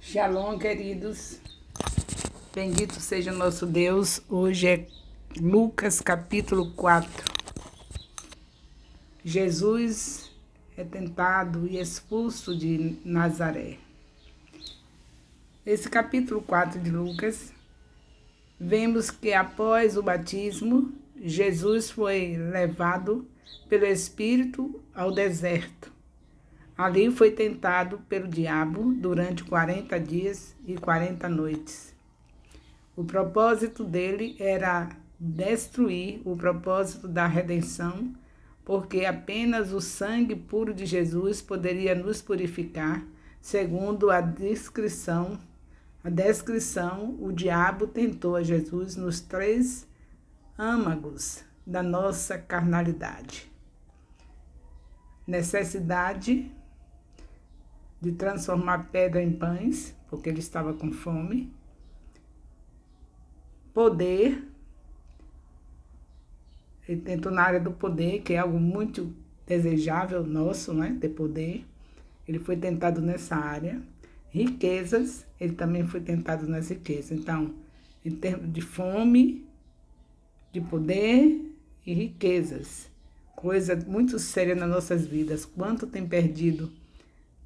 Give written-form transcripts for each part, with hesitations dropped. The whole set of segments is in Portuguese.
Shalom, queridos. Bendito seja o nosso Deus. Hoje é Lucas capítulo 4. Jesus é tentado e expulso de Nazaré. Esse capítulo 4 de Lucas, vemos que após o batismo, Jesus foi levado pelo Espírito ao deserto. Ali foi tentado pelo diabo durante 40 dias e 40 noites. O propósito dele era destruir o propósito da redenção, porque apenas o sangue puro de Jesus poderia nos purificar, segundo a descrição. O diabo tentou a Jesus nos 3 âmagos da nossa carnalidade. Necessidade de transformar pedra em pães, porque ele estava com fome. Poder, ele tentou na área do poder, que é algo muito desejável nosso, né? Ter poder. Ele foi tentado nessa área. Riquezas, ele também foi tentado nas riquezas. Então, em termos de fome, de poder e riquezas, coisa muito séria nas nossas vidas. Quanto tem perdido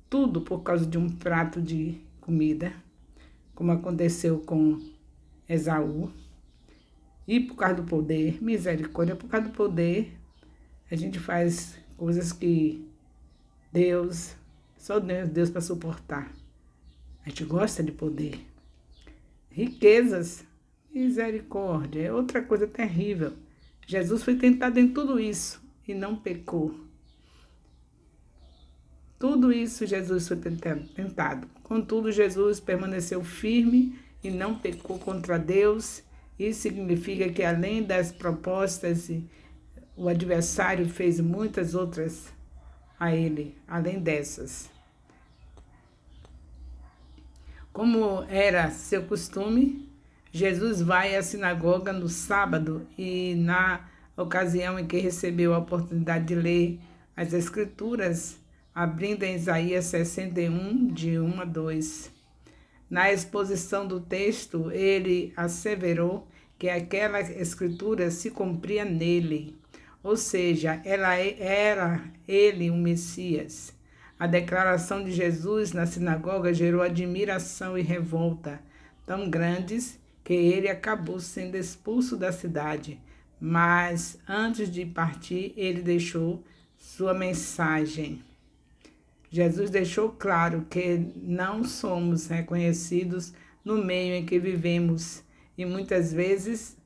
tudo por causa de um prato de comida, como aconteceu com Esaú. E por causa do poder, misericórdia, por causa do poder, a gente faz coisas que só Deus para suportar. A gente gosta de poder. Riquezas, misericórdia, é outra coisa terrível. Jesus foi tentado em tudo isso e não pecou. Tudo isso Jesus foi tentado. Contudo, Jesus permaneceu firme e não pecou contra Deus. Isso significa que além das propostas, o adversário fez muitas outras a ele, além dessas. Como era seu costume, Jesus vai à sinagoga no sábado e na ocasião em que recebeu a oportunidade de ler as Escrituras, abrindo em Isaías 61, de 1 a 2. Na exposição do texto, ele asseverou que aquela escritura se cumpria nele, ou seja, era ele o Messias. A declaração de Jesus na sinagoga gerou admiração e revolta tão grandes que ele acabou sendo expulso da cidade. Mas antes de partir, ele deixou sua mensagem. Jesus deixou claro que não somos reconhecidos no meio em que vivemos e muitas vezes,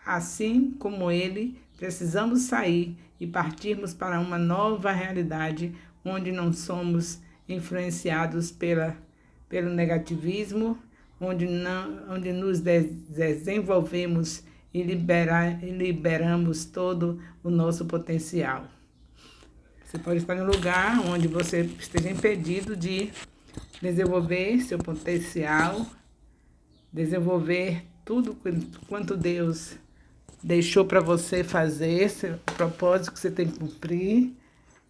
assim como ele, precisamos sair e partirmos para uma nova realidade onde não somos influenciados pelo negativismo, onde nos desenvolvemos e liberamos todo o nosso potencial. Você pode estar em um lugar onde você esteja impedido de desenvolver seu potencial, desenvolver tudo quanto Deus deixou para você fazer, esse propósito que você tem que cumprir,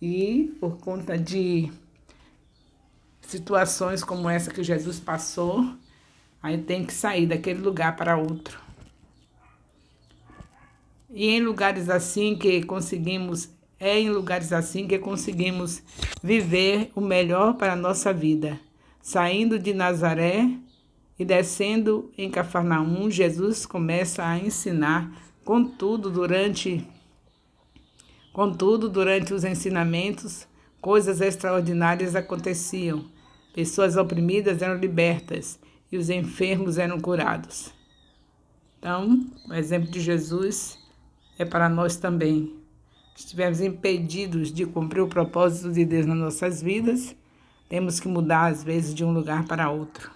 e por conta de situações como essa que Jesus passou, aí tem que sair daquele lugar para outro. E em lugares assim que conseguimos viver o melhor para a nossa vida. Saindo de Nazaré e descendo em Cafarnaum, Jesus começa a ensinar. Contudo, durante os ensinamentos, coisas extraordinárias aconteciam. Pessoas oprimidas eram libertas e os enfermos eram curados. Então, o exemplo de Jesus é para nós também. Estivermos impedidos de cumprir o propósito de Deus nas nossas vidas, temos que mudar, às vezes, de um lugar para outro.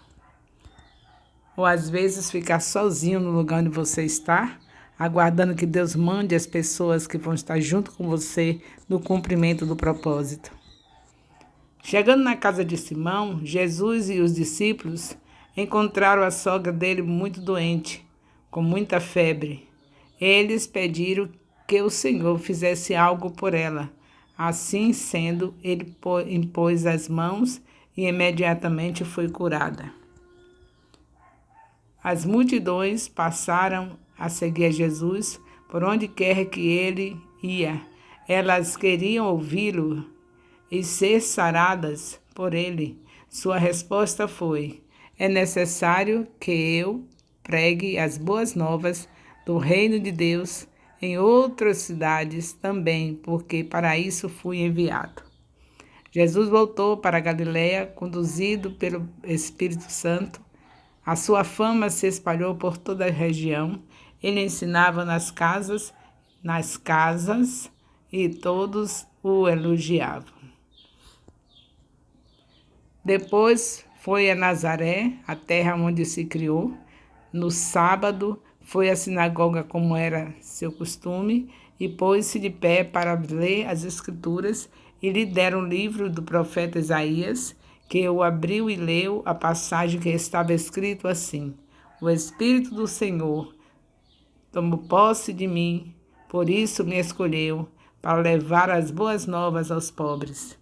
Ou, às vezes, ficar sozinho no lugar onde você está, aguardando que Deus mande as pessoas que vão estar junto com você no cumprimento do propósito. Chegando na casa de Simão, Jesus e os discípulos encontraram a sogra dele muito doente, com muita febre. Eles pediram que o Senhor fizesse algo por ela. Assim sendo, ele impôs as mãos e imediatamente foi curada. As multidões passaram a seguir a Jesus por onde quer que ele ia. Elas queriam ouvi-lo e ser saradas por ele. Sua resposta foi: é necessário que eu pregue as boas novas do reino de Deus em outras cidades também, porque para isso fui enviado. Jesus voltou para a Galiléia, conduzido pelo Espírito Santo. A sua fama se espalhou por toda a região. Ele ensinava nas casas, e todos o elogiavam. Depois foi a Nazaré, a terra onde se criou. No sábado foi à sinagoga como era seu costume e pôs-se de pé para ler as Escrituras, e lhe deram o livro do profeta Isaías, que o abriu e leu a passagem que estava escrito assim: O Espírito do Senhor tomou posse de mim, por isso me escolheu, para levar as boas novas aos pobres.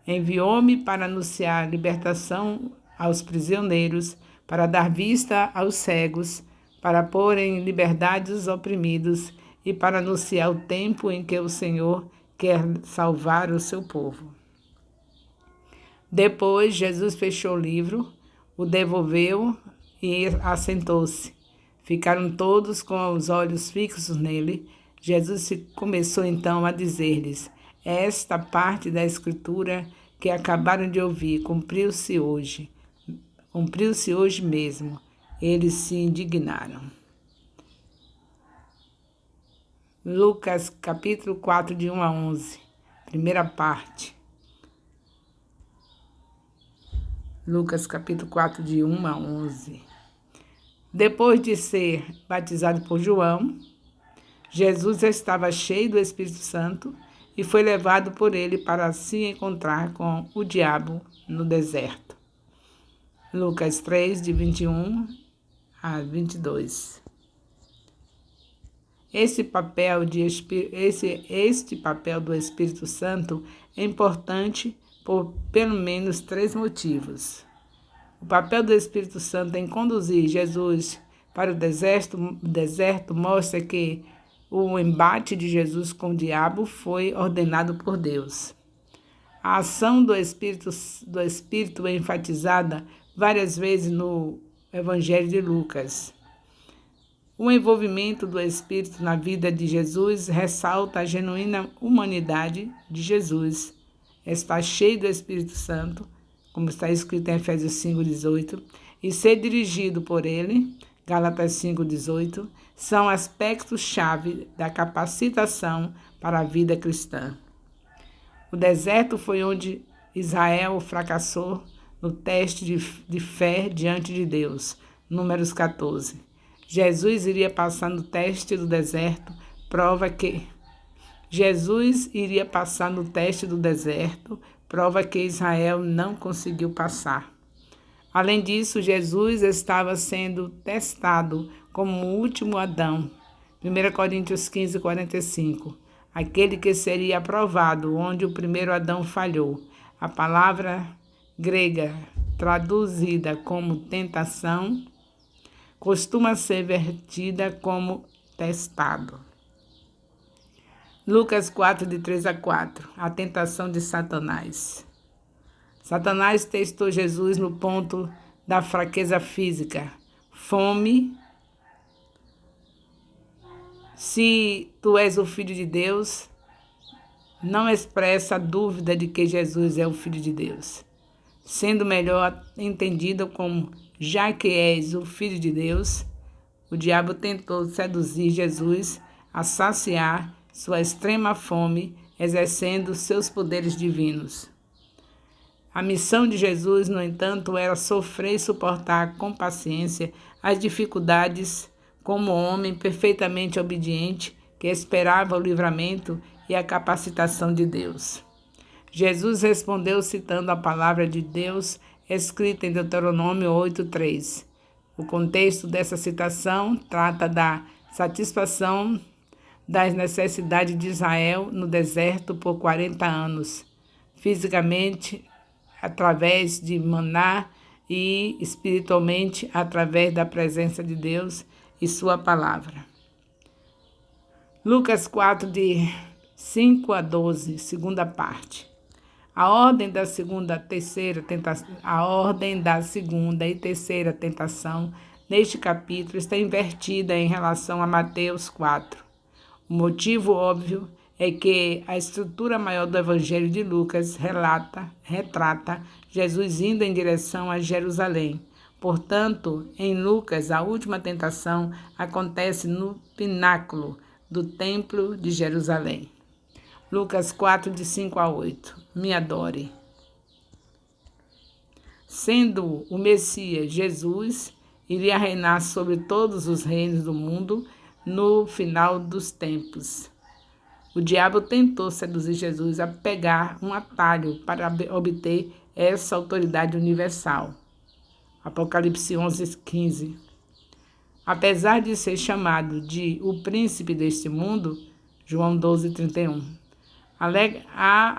Enviou-me para anunciar libertação aos prisioneiros, para dar vista aos cegos, para pôr em liberdade os oprimidos e para anunciar o tempo em que o Senhor quer salvar o seu povo. Depois, Jesus fechou o livro, o devolveu e assentou-se. Ficaram todos com os olhos fixos nele. Jesus começou então a dizer-lhes: esta parte da Escritura que acabaram de ouvir cumpriu-se hoje. Cumpriu-se hoje mesmo. Eles se indignaram. Lucas capítulo 4, de 1 a 11. Primeira parte. Lucas capítulo 4, de 1 a 11. Depois de ser batizado por João, Jesus estava cheio do Espírito Santo e foi levado por ele para se encontrar com o diabo no deserto. Lucas 3, de 21 a 22. Este papel do Espírito Santo é importante por pelo menos 3 motivos. O papel do Espírito Santo em conduzir Jesus para o deserto mostra que o embate de Jesus com o diabo foi ordenado por Deus. A ação do Espírito é enfatizada várias vezes no Evangelho de Lucas. O envolvimento do Espírito na vida de Jesus ressalta a genuína humanidade de Jesus. Está cheio do Espírito Santo, como está escrito em Efésios 5,18, e ser dirigido por ele, Gálatas 5,18, são aspectos-chave da capacitação para a vida cristã. O deserto foi onde Israel fracassou no teste de fé diante de Deus, Números 14. Jesus iria passar no teste do deserto, prova que Israel não conseguiu passar. Além disso, Jesus estava sendo testado como o último Adão. 1 Coríntios 15, 45. Aquele que seria aprovado, onde o primeiro Adão falhou. A palavra grega traduzida como tentação costuma ser vertida como testado. Lucas 4, de 3 a 4. A tentação de Satanás. Satanás testou Jesus no ponto da fraqueza física, fome. Se tu és o Filho de Deus, não expressa dúvida de que Jesus é o Filho de Deus. Sendo melhor entendido como já que és o Filho de Deus, o diabo tentou seduzir Jesus a saciar sua extrema fome, exercendo seus poderes divinos. A missão de Jesus, no entanto, era sofrer e suportar com paciência as dificuldades como homem perfeitamente obediente que esperava o livramento e a capacitação de Deus. Jesus respondeu citando a palavra de Deus escrita em Deuteronômio 8:3. O contexto dessa citação trata da satisfação das necessidades de Israel no deserto por 40 anos, fisicamente através de maná e espiritualmente através da presença de Deus e sua palavra. Lucas 4, de 5 a 12, segunda parte. A ordem da segunda e terceira tentação neste capítulo está invertida em relação a Mateus 4. O motivo óbvio é que a estrutura maior do Evangelho de Lucas retrata Jesus indo em direção a Jerusalém. Portanto, em Lucas, a última tentação acontece no pináculo do Templo de Jerusalém. Lucas 4, de 5 a 8. Me adore. Sendo o Messias, Jesus iria reinar sobre todos os reinos do mundo no final dos tempos. O diabo tentou seduzir Jesus a pegar um atalho para obter essa autoridade universal. Apocalipse 11, 15. Apesar de ser chamado de o príncipe deste mundo, João 12, 31. A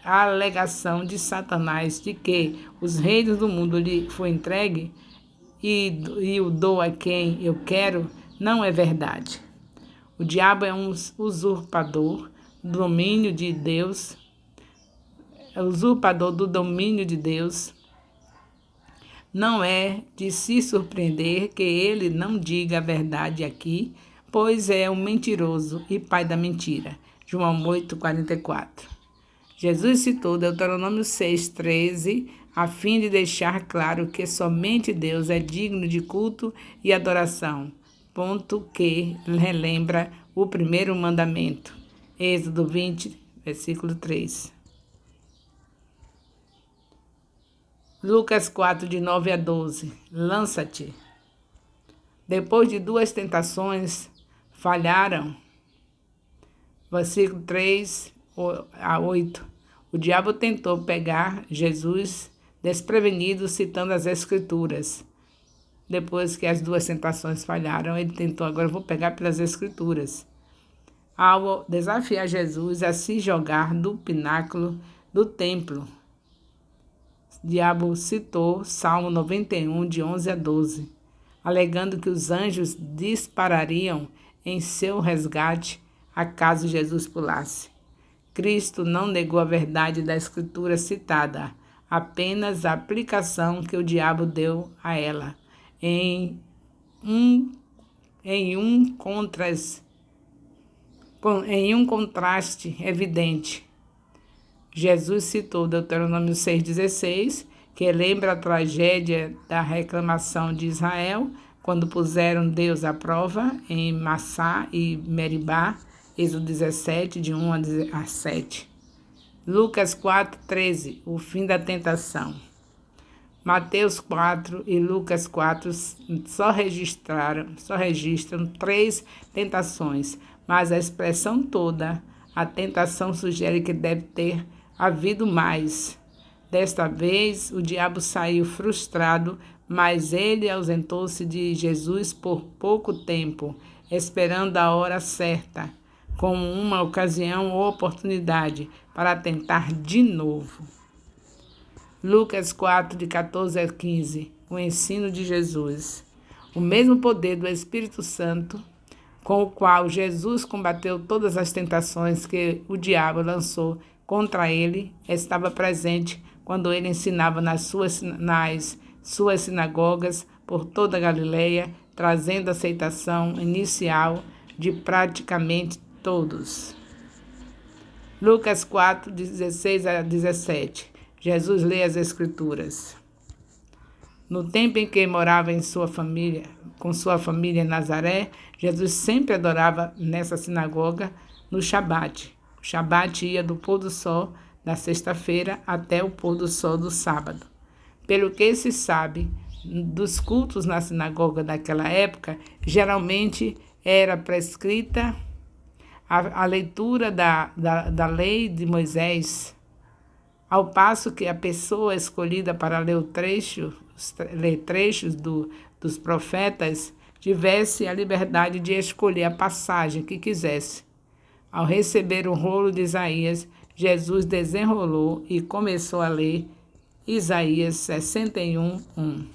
alegação de Satanás de que os reinos do mundo lhe foi entregue e o dou a quem eu quero não é verdade. O diabo é um usurpador do domínio de Deus. Não é de se surpreender que ele não diga a verdade aqui, pois é um mentiroso e pai da mentira. João 8, 44. Jesus citou Deuteronômio 6, 13, a fim de deixar claro que somente Deus é digno de culto e adoração, ponto que relembra o primeiro mandamento. Êxodo 20, versículo 3. Lucas 4, de 9 a 12. Lança-te. Depois de 2 tentações, falharam. Versículo 3 a 8. O diabo tentou pegar Jesus desprevenido, citando as Escrituras. Depois que as 2 tentações falharam, ele tentou, agora eu vou pegar pelas Escrituras. Ao desafiar Jesus a se jogar do pináculo do templo, o diabo citou Salmo 91, de 11 a 12, alegando que os anjos disparariam em seu resgate acaso Jesus pulasse. Cristo não negou a verdade da escritura citada, apenas a aplicação que o diabo deu a ela, em um contraste evidente. Jesus citou Deuteronômio 6,16, que lembra a tragédia da reclamação de Israel, quando puseram Deus à prova em Massá e Meribá, Êxodo 17, de 1 a 7. Lucas 4, 13, o fim da tentação. Mateus 4 e Lucas 4 só registram 3 tentações, mas a expressão toda, a tentação sugere que deve ter havido mais. Desta vez, o diabo saiu frustrado, mas ele ausentou-se de Jesus por pouco tempo, esperando a hora certa, como uma ocasião ou oportunidade para tentar de novo. Lucas 4, de 14 a 15, o ensino de Jesus. O mesmo poder do Espírito Santo, com o qual Jesus combateu todas as tentações que o diabo lançou contra ele, estava presente quando ele ensinava nas suas sinagogas por toda a Galileia, trazendo aceitação inicial de praticamente todos. Lucas 4, 16 a 17. Jesus lê as Escrituras. No tempo em que morava com sua família em Nazaré, Jesus sempre adorava nessa sinagoga no Shabat. O Shabat ia do pôr do sol da sexta-feira até o pôr do sol do sábado. Pelo que se sabe, dos cultos na sinagoga daquela época, geralmente era prescrita a leitura da lei de Moisés, ao passo que a pessoa escolhida para ler trechos dos profetas tivesse a liberdade de escolher a passagem que quisesse. Ao receber o rolo de Isaías, Jesus desenrolou e começou a ler Isaías 61, 1.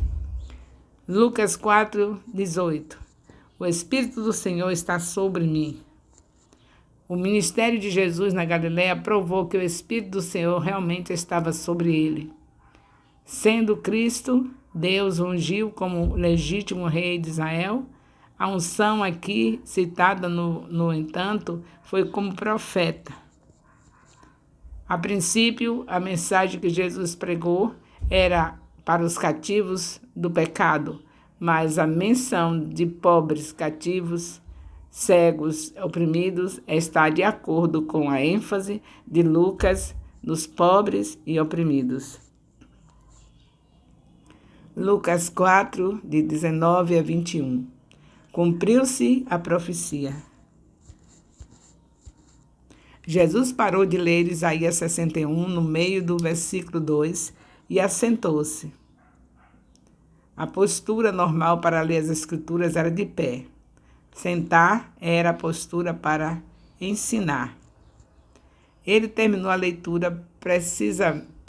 Lucas 4, 18. O Espírito do Senhor está sobre mim. O ministério de Jesus na Galiléia provou que o Espírito do Senhor realmente estava sobre ele. Sendo Cristo, Deus o ungiu como legítimo rei de Israel. A unção aqui citada, no entanto, foi como profeta. A princípio, a mensagem que Jesus pregou era para os cativos do pecado, mas a menção de pobres, cativos, cegos, oprimidos está de acordo com a ênfase de Lucas nos pobres e oprimidos. Lucas 4, de 19 a 21. Cumpriu-se a profecia. Jesus parou de ler Isaías 61 no meio do versículo 2 e assentou-se. A postura normal para ler as Escrituras era de pé. Sentar era a postura para ensinar. Ele terminou a leitura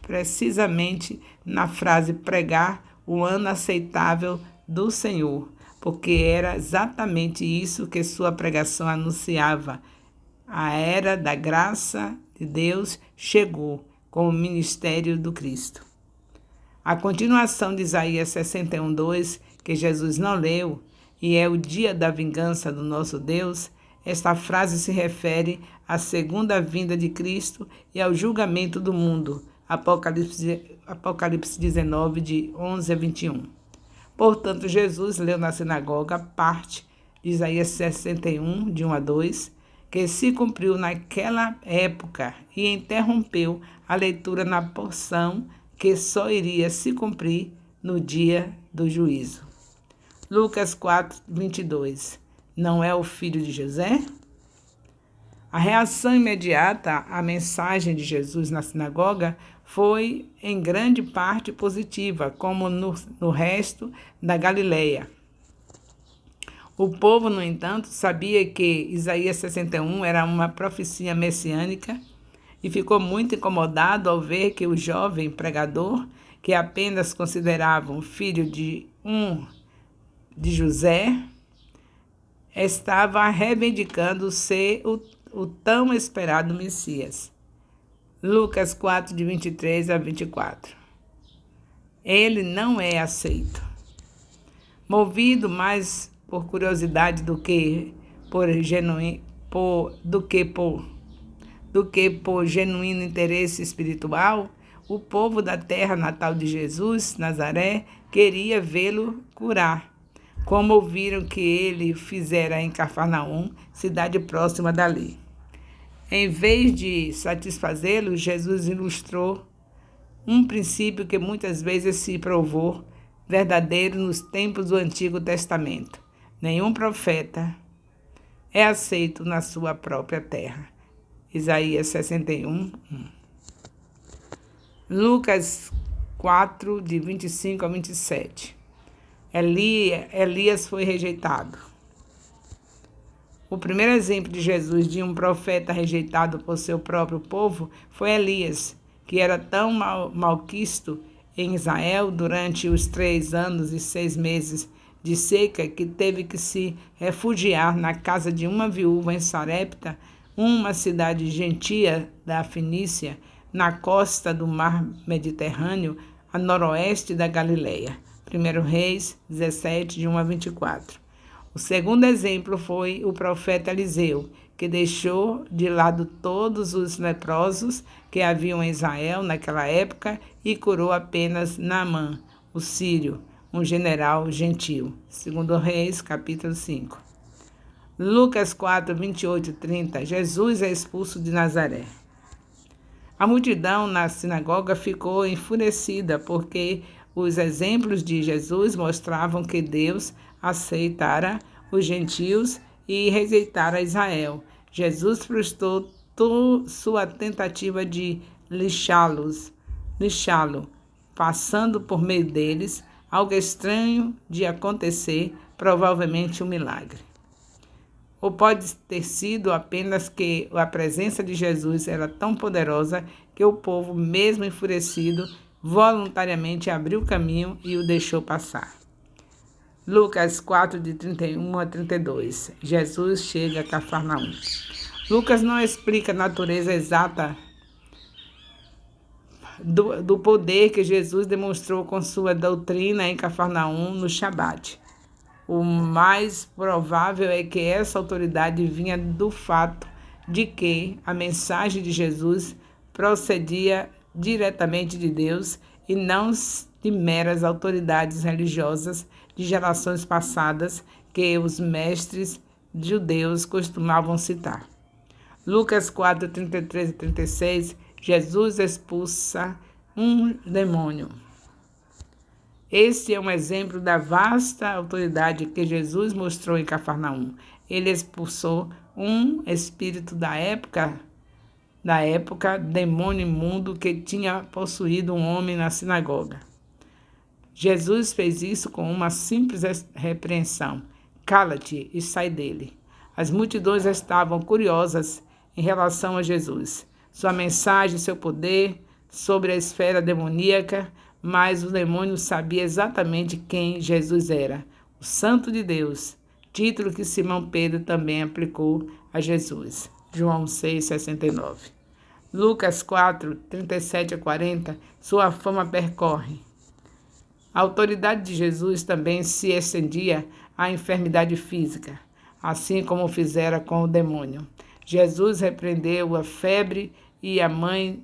precisamente na frase pregar o ano aceitável do Senhor, porque era exatamente isso que sua pregação anunciava. A era da graça de Deus chegou com o ministério do Cristo. A continuação de Isaías 61, 2, que Jesus não leu, e é o dia da vingança do nosso Deus, esta frase se refere à segunda vinda de Cristo e ao julgamento do mundo. Apocalipse 19, de 11 a 21. Portanto, Jesus leu na sinagoga parte de Isaías 61, de 1 a 2, que se cumpriu naquela época e interrompeu a leitura na porção que só iria se cumprir no dia do juízo. Lucas 4, 22. Não é o filho de José? A reação imediata à mensagem de Jesus na sinagoga foi, em grande parte, positiva, como no resto da Galileia. O povo, no entanto, sabia que Isaías 61 era uma profecia messiânica e ficou muito incomodado ao ver que o jovem pregador, que apenas consideravam filho de José, estava reivindicando ser o tão esperado Messias. Lucas 4, de 23 a 24. Ele não é aceito. Movido mais por curiosidade do que por genuíno interesse espiritual, o povo da terra natal de Jesus, Nazaré, queria vê-lo curar, como ouviram que ele fizera em Cafarnaum, cidade próxima dali. Em vez de satisfazê-lo, Jesus ilustrou um princípio que muitas vezes se provou verdadeiro nos tempos do Antigo Testamento. Nenhum profeta é aceito na sua própria terra. Isaías 61, 1. Lucas 4, de 25 a 27. Elias foi rejeitado. O primeiro exemplo de Jesus de um profeta rejeitado por seu próprio povo foi Elias, que era tão malquisto em Israel durante os 3 anos e 6 meses de seca que teve que se refugiar na casa de uma viúva em Sarepta, uma cidade gentia da Fenícia, na costa do mar Mediterrâneo, a noroeste da Galileia. 1 Reis 17, de 1 a 24. O segundo exemplo foi o profeta Eliseu, que deixou de lado todos os leprosos que haviam em Israel naquela época e curou apenas Naamã, o sírio, um general gentil. 2 Reis, capítulo 5. Lucas 4, 28 e 30. Jesus é expulso de Nazaré. A multidão na sinagoga ficou enfurecida porque os exemplos de Jesus mostravam que Deus aceitara os gentios e rejeitara Israel. Jesus frustrou sua tentativa de lixá-lo, passando por meio deles algo estranho de acontecer, provavelmente um milagre. Ou pode ter sido apenas que a presença de Jesus era tão poderosa que o povo, mesmo enfurecido, voluntariamente abriu o caminho e o deixou passar. Lucas 4, de 31 a 32. Jesus chega a Cafarnaum. Lucas não explica a natureza exata do poder que Jesus demonstrou com sua doutrina em Cafarnaum no Shabat. O mais provável é que essa autoridade vinha do fato de que a mensagem de Jesus procedia diretamente de Deus e não de meras autoridades religiosas de gerações passadas que os mestres judeus costumavam citar. Lucas 4, 33 e 36, Jesus expulsa um demônio. Este é um exemplo da vasta autoridade que Jesus mostrou em Cafarnaum. Ele expulsou um espírito da época, demônio imundo que tinha possuído um homem na sinagoga. Jesus fez isso com uma simples repreensão: cala-te e sai dele. As multidões estavam curiosas em relação a Jesus, sua mensagem, seu poder sobre a esfera demoníaca, mas o demônio sabia exatamente quem Jesus era, o Santo de Deus, título que Simão Pedro também aplicou a Jesus. João 6,69. Lucas 4, 37 a 40, sua fama percorre. A autoridade de Jesus também se estendia à enfermidade física, assim como fizera com o demônio. Jesus repreendeu a febre e a mãe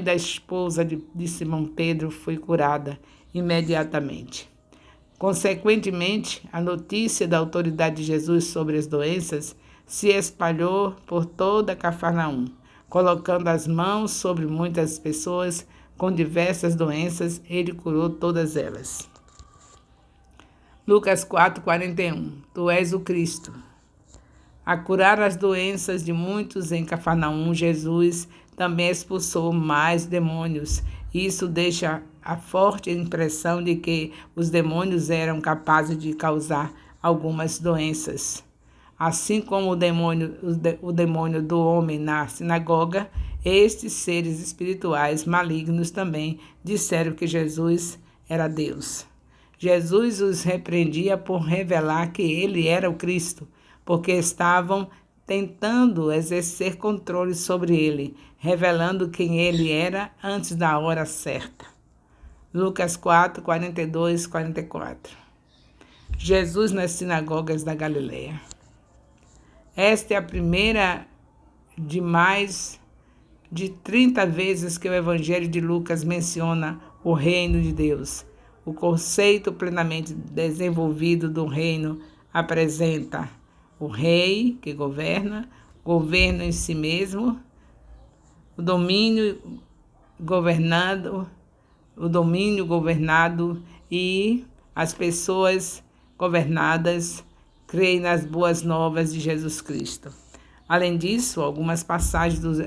da esposa de Simão Pedro foi curada imediatamente. Consequentemente, a notícia da autoridade de Jesus sobre as doenças se espalhou por toda Cafarnaum, colocando as mãos sobre muitas pessoas com diversas doenças, ele curou todas elas. Lucas 4, 41. Tu és o Cristo. A curar as doenças de muitos em Cafarnaum, Jesus também expulsou mais demônios. Isso deixa a forte impressão de que os demônios eram capazes de causar algumas doenças. Assim como o demônio do homem na sinagoga, estes seres espirituais malignos também disseram que Jesus era Deus. Jesus os repreendia por revelar que ele era o Cristo, porque estavam tentando exercer controle sobre ele, revelando quem ele era antes da hora certa. Lucas 4, 42, 44. Jesus nas sinagogas da Galileia. Esta é a primeira de mais de 30 vezes que o Evangelho de Lucas menciona o reino de Deus. O conceito plenamente desenvolvido do reino apresenta o rei que governa, governo em si mesmo, o domínio governado e as pessoas governadas creem nas boas novas de Jesus Cristo. Além disso, algumas passagens dos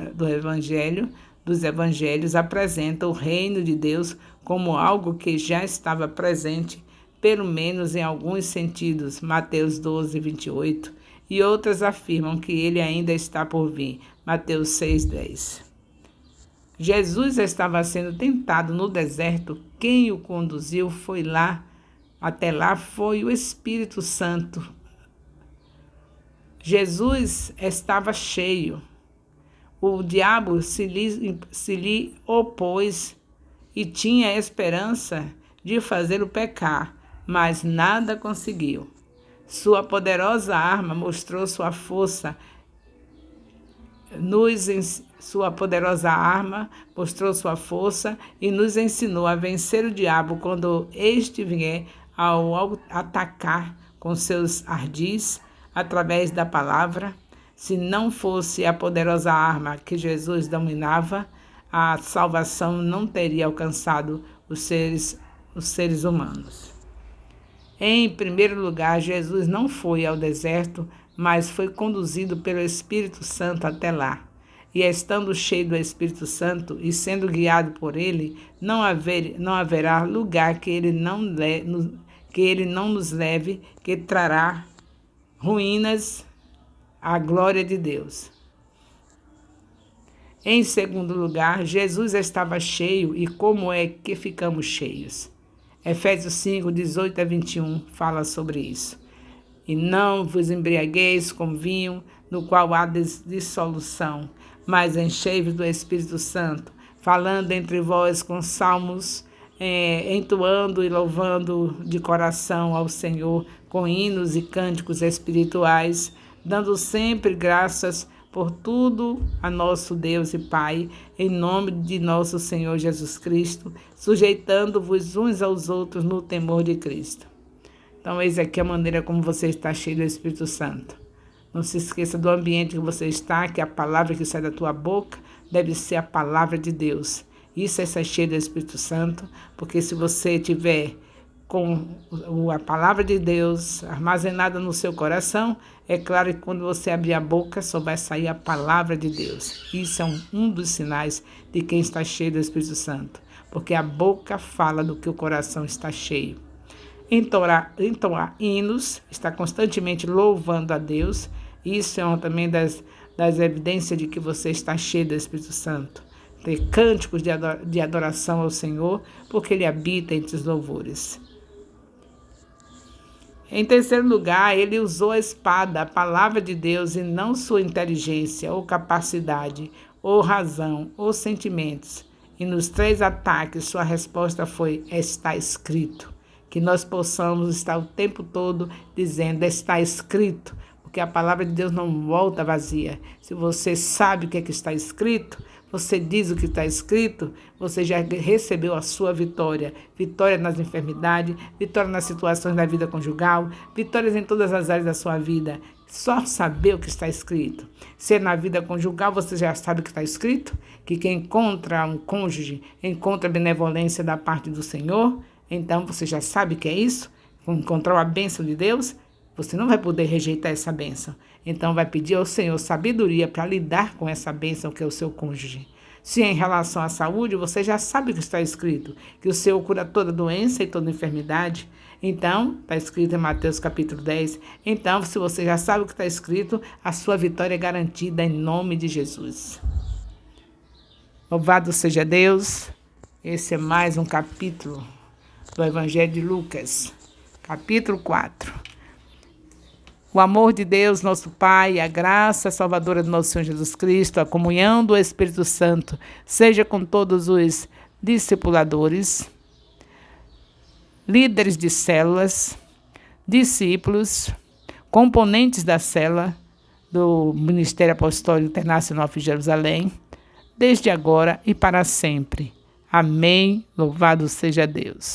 evangelhos apresentam o reino de Deus como algo que já estava presente, pelo menos em alguns sentidos, Mateus 12, 28, e outras afirmam que ele ainda está por vir, Mateus 6, 10. Jesus estava sendo tentado no deserto. Quem o conduziu até lá foi o Espírito Santo. Jesus estava cheio. O diabo se lhe opôs e tinha esperança de fazê-lo pecar, mas nada conseguiu. Sua poderosa arma mostrou sua força e nos ensinou a vencer o diabo quando este vier ao atacar com seus ardis através da palavra. Se não fosse a poderosa arma que Jesus dominava, a salvação não teria alcançado os seres humanos. Em primeiro lugar, Jesus não foi ao deserto, mas foi conduzido pelo Espírito Santo até lá. E estando cheio do Espírito Santo e sendo guiado por ele, não haverá lugar que ele não nos leve, que trará ruínas à glória de Deus. Em segundo lugar, Jesus estava cheio e como é que ficamos cheios? Efésios 5, 18 a 21 fala sobre isso. E não vos embriagueis com vinho, no qual há dissolução, mas enchei-vos do Espírito Santo, falando entre vós com salmos, entoando e louvando de coração ao Senhor, com hinos e cânticos espirituais, dando sempre graças por tudo a nosso Deus e Pai, em nome de nosso Senhor Jesus Cristo, sujeitando-vos uns aos outros no temor de Cristo. Então, eis aqui a maneira como você está cheio do Espírito Santo. Não se esqueça do ambiente que você está, que a palavra que sai da tua boca deve ser a palavra de Deus. Isso é ser cheio do Espírito Santo, porque se você tiver com a palavra de Deus armazenada no seu coração, é claro que quando você abrir a boca só vai sair a palavra de Deus. Isso é um dos sinais de quem está cheio do Espírito Santo, porque a boca fala do que o coração está cheio. Entoar hinos, está constantemente louvando a Deus, isso é também das evidências de que você está cheio do Espírito Santo. Ter cânticos de adoração ao Senhor, porque Ele habita entre os louvores. Em terceiro lugar, ele usou a espada, a palavra de Deus, e não sua inteligência, ou capacidade, ou razão, ou sentimentos. E nos 3 ataques, sua resposta foi: está escrito. Que nós possamos estar o tempo todo dizendo: está escrito, porque a palavra de Deus não volta vazia. Se você sabe o que está escrito, você diz o que está escrito, você já recebeu a sua vitória. Vitória nas enfermidades, vitória nas situações da vida conjugal, vitórias em todas as áreas da sua vida. Só saber o que está escrito. Se na vida conjugal você já sabe o que está escrito, que quem encontra um cônjuge encontra benevolência da parte do Senhor, então você já sabe que é isso, encontrar a bênção de Deus, você não vai poder rejeitar essa bênção. Então vai pedir ao Senhor sabedoria para lidar com essa bênção que é o seu cônjuge. Se em relação à saúde, você já sabe o que está escrito, que o Senhor cura toda doença e toda enfermidade. Então, está escrito em Mateus capítulo 10. Então, se você já sabe o que está escrito, a sua vitória é garantida em nome de Jesus. Louvado seja Deus. Esse é mais um capítulo do Evangelho de Lucas, capítulo 4. O amor de Deus, nosso Pai, a graça salvadora do nosso Senhor Jesus Cristo, a comunhão do Espírito Santo, seja com todos os discipuladores, líderes de células, discípulos, componentes da célula do Ministério Apostólico Internacional de Jerusalém, desde agora e para sempre. Amém. Louvado seja Deus.